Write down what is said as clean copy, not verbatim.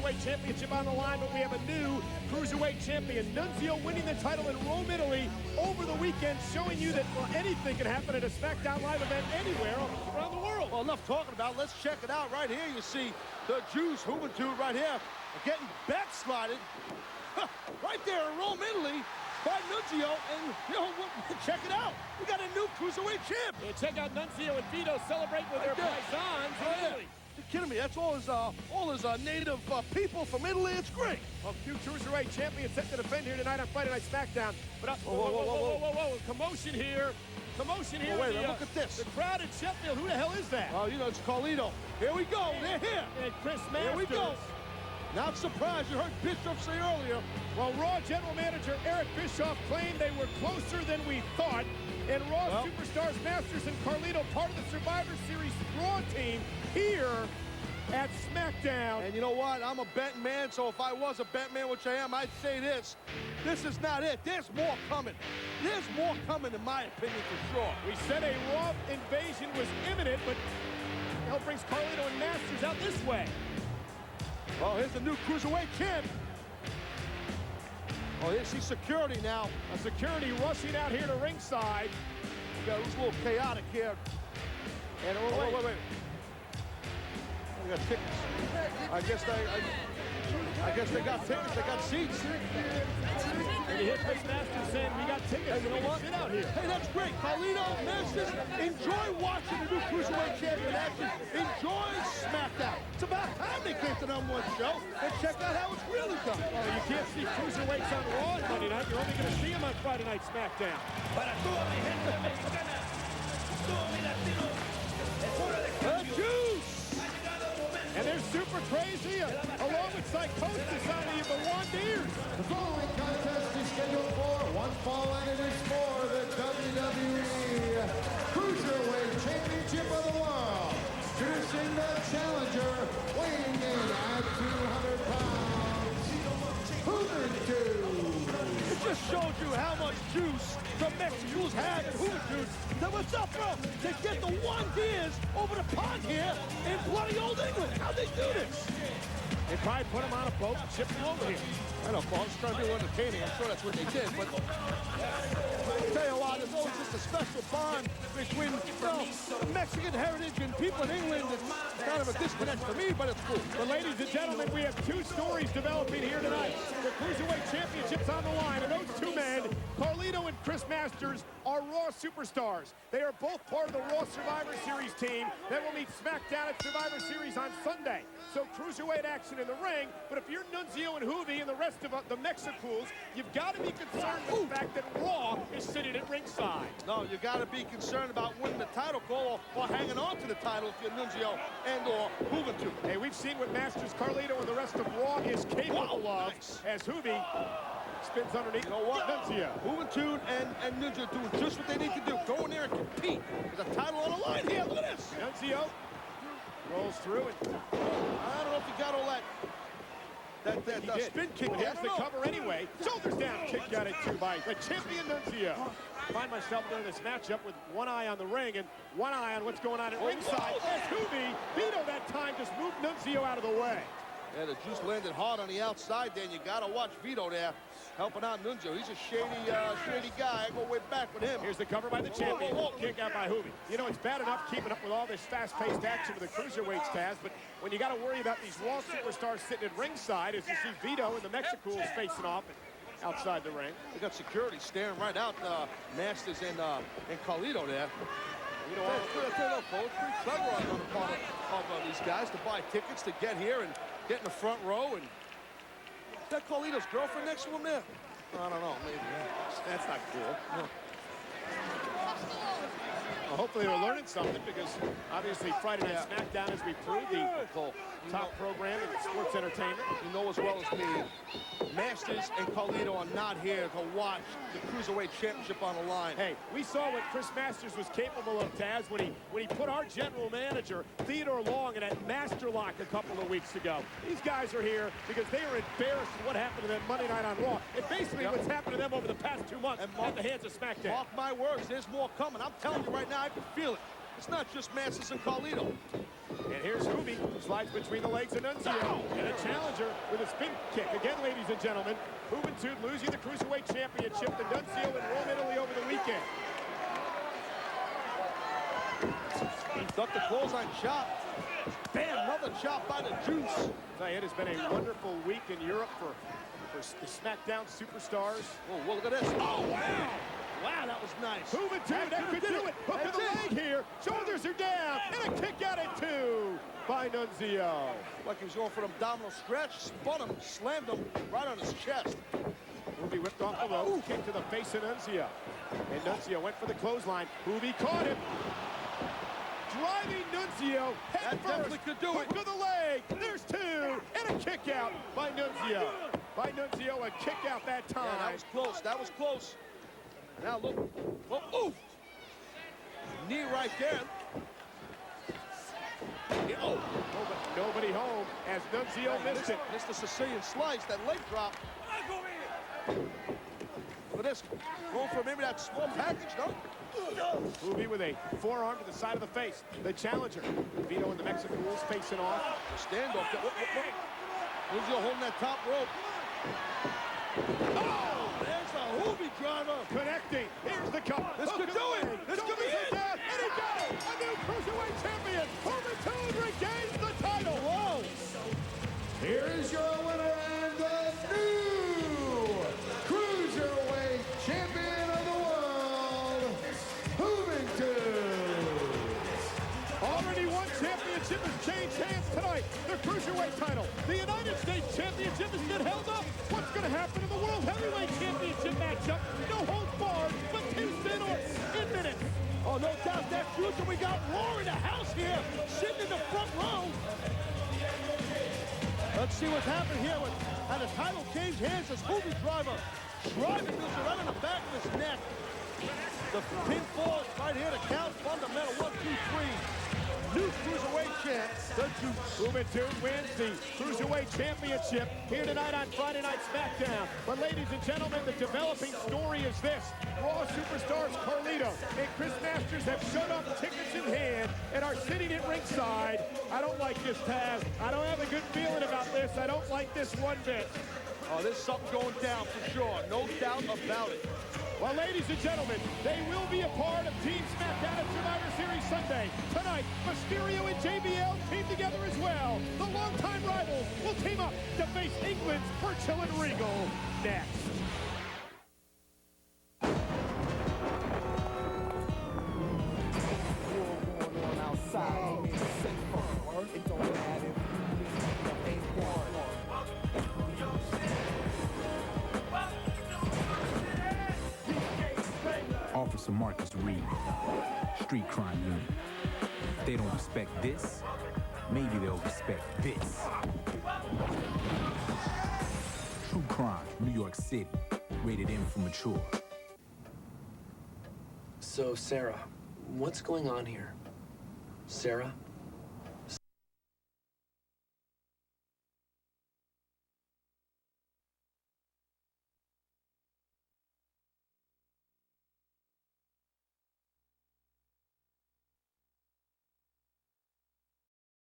Cruiserweight Championship on the line, but we have a new Cruiserweight Champion. Nunzio winning the title in Rome, Italy over the weekend, showing you that anything can happen at a SmackDown Live event anywhere around the world. Well, enough talking about it. Let's check it out right here. You see the Juice Juventud right here getting backslided right there in Rome, Italy by Nunzio. And, you know, check it out. We got a new Cruiserweight champ. Yeah, check out Nunzio and Vito celebrate with their paisans in Italy. You're kidding me. That's all his native people from Italy. It's great. A few Cruiserweight champions set to defend here tonight on Friday Night SmackDown. But whoa. Commotion here. Commotion here. Wait, look at this. The crowd in Sheffield. Who the hell is that? Oh, you know, it's Carlito. Here we go. They're here. And Chris Masters. Here we go. Not surprised. You heard Bischoff say earlier. Well, Raw General Manager Eric Bischoff claimed they were closer than we thought. And Raw Superstars Masters and Carlito, part of the Survivor Series Raw team, here at SmackDown. And you know what? I'm a betting man, so if I was a betting man, which I am, I'd say this. This is not it. There's more coming. There's more coming, in my opinion, for sure. We said a Raw invasion was imminent, but hell brings Carlito and Masters out this way. Oh, here's the new Cruiserweight champ. Oh, here's the security now. A security rushing out here to ringside. Yeah, it was a little chaotic here. And wait. We got tickets. I guess they got tickets. They got seats. And you hear Chris Masters saying, we got tickets. Hey, you know what? Sit out here. Hey, that's great. Carlito, Masters, enjoy watching the new Cruiserweight champion action. Enjoy SmackDown. It's about time they came to the #1 show and check out how it's really done. Oh, you can't see Cruiserweights on Raw on Monday night. You're only going to see them on Friday Night SmackDown. The Juice! And they're super crazy, along with Psychosis on the Wandeers. The following contest is scheduled for one fall, and it is for the WWE Cruiserweight Championship of the World. Introducing the challenger, weighing in at 200 pounds, Juventud. It just showed you how much juice the Mexicans had in Juventud. Now what's up, bro? They get the Wandeers over the pond here in bloody old England. How'd they do this? They probably put them on a boat and shipped them over here. I don't know, I was trying to be entertaining. I'm sure that's what they did, but I'll tell you what, there's always just a special bond between, you know, Mexican heritage and people in England. It's kind of a disconnect for me, but it's cool. But ladies and gentlemen, we have two stories developing here tonight. The Cruiserweight Championship's on the line, and those two men, Carlito and Chris Masters, are Raw superstars. They are both part of the Raw Survivor Series team that will meet SmackDown at Survivor Series on Sunday. So Cruiserweight action in the ring, but if you're Nunzio and Juvi and the rest of the Mexicools, you've got to be concerned with the fact that Raw is sitting at ringside. No, you got to be concerned about winning the title call or hanging on to the title if you're Nunzio and or Juventud. Hey, we've seen what Masters, Carlito, and the rest of Raw is capable of as Juvi spins underneath. You know what? Nunzio. Juventud and Nunzio doing just what they need to do. Go in there and compete. There's a title on the line here. Look at this. Nunzio rolls through it. I don't know if he got all that spin kick. But here's the cover anyway. Shoulders down kick got it too by the champion Nunzio. Find myself during this matchup with one eye on the ring and one eye on what's going on at ringside. As Juvi, Vito that time just moved Nunzio out of the way. Yeah, the juice landed hard on the outside there, and you got to watch Vito there helping out Nunzio. He's a shady guy. I go way back with him. Here's the cover by the champion. Kick out by Juvi. You know, it's bad enough keeping up with all this fast-paced action with the Cruiserweights, Taz, but when you got to worry about these Raw superstars sitting at ringside, as you see Vito and the Mexicools facing off outside the ring. They got security staring right out Masters and Carlito there. You know, it's pretty clever on the part of these guys to buy tickets to get here and get in the front row. And is that Carlito's girlfriend next to him there? I don't know, maybe. That's not cool. No. Well, hopefully they're learning something, because obviously Friday Night SmackDown, as we proved, the top program in sports entertainment. You know as well as me, Masters and Carlito are not here to watch the Cruiserweight Championship on the line. Hey, we saw what Chris Masters was capable of, Taz, when he put our general manager, Theodore Long, in that master lock a couple of weeks ago. These guys are here because they are embarrassed at what happened to them Monday night on Raw. And basically what's happened to them over the past 2 months at the hands of SmackDown. Mark my words, there's more coming. I'm telling you right now, I can feel it. It's not just Masters and Carlito. And here's Juvi, slides between the legs of Nunzio. And a challenger spin kick. Again, ladies and gentlemen, Juventud losing the Cruiserweight Championship to Nunzio in Rome, Italy over the weekend. He ducked the clothesline chop. Bam, another chop by the Juice. It has been a wonderful week in Europe for the SmackDown superstars. Oh, well, look at this. Oh, wow. Wow, that was nice. Juventud, that could do it. Hook of the leg here. Shoulders are down. And a kick out at 2 by Nunzio. Like he was going for an abdominal stretch. Spun him, slammed him right on his chest. Juvi whipped off the rope. Kick to the face of Nunzio. And Nunzio went for the clothesline. Juvi caught him. Driving Nunzio head That first. definitely could do it. Hook of the leg. There's 2. And a kick out by Nunzio. A kick out that time. Yeah, that was close. That was close. Now look. Oh, oof. Knee right there. Yeah, oh. Nobody home as Nunzio missed it. Missed the Sicilian slice, that leg drop. Look at this. Going for maybe that small package, no? Juvi with a forearm to the side of the face. The challenger. Vito and the Mexican Wolves facing off. Standoff. Nunzio holding that top rope. Oh, there's the Juvi driver. Connecting. Here's the cup. This could do it. This could be it. Down, and he goes. A new Cruiserweight champion. Juventud regains the title. Whoa. Here is your winner and the new Cruiserweight Champion of the World, Juventud. Already one championship has changed hands tonight. The Cruiserweight title. The United States Championship is still held up. What's going to happen in the World Heavyweight Championship matchup? No holds barred, but Houston or in minutes. Oh, no doubt that's future. We got Raw in the house here, sitting in the front row. Let's see what's happening here with how the title changed hands as Juvi driver. Driving Nunzio right on the back of his neck. The pinfall right here to count. Fundamental 1, 2, 3. New Cruiserweight champ, the Juice. Juventud wins the Cruiserweight Championship here tonight on Friday Night SmackDown. But ladies and gentlemen, the developing story is this. Raw superstars Carlito and Chris Masters have shut up tickets in hand and are sitting at ringside. I don't like this, Taz. I don't have a good feeling about this. I don't like this one bit. Oh, there's something going down for sure. No doubt about it. Well, ladies and gentlemen, they will be a part of Team SmackDown at Survivor Series Sunday. Tonight, Mysterio and JBL team together as well. The longtime rivals will team up to face England's Virgil and Regal next. Officer Marcus Reed, Street Crime Unit. If they don't respect this, maybe they'll respect this. True Crime, New York City, rated M for mature. So, Sarah, what's going on here? Sarah?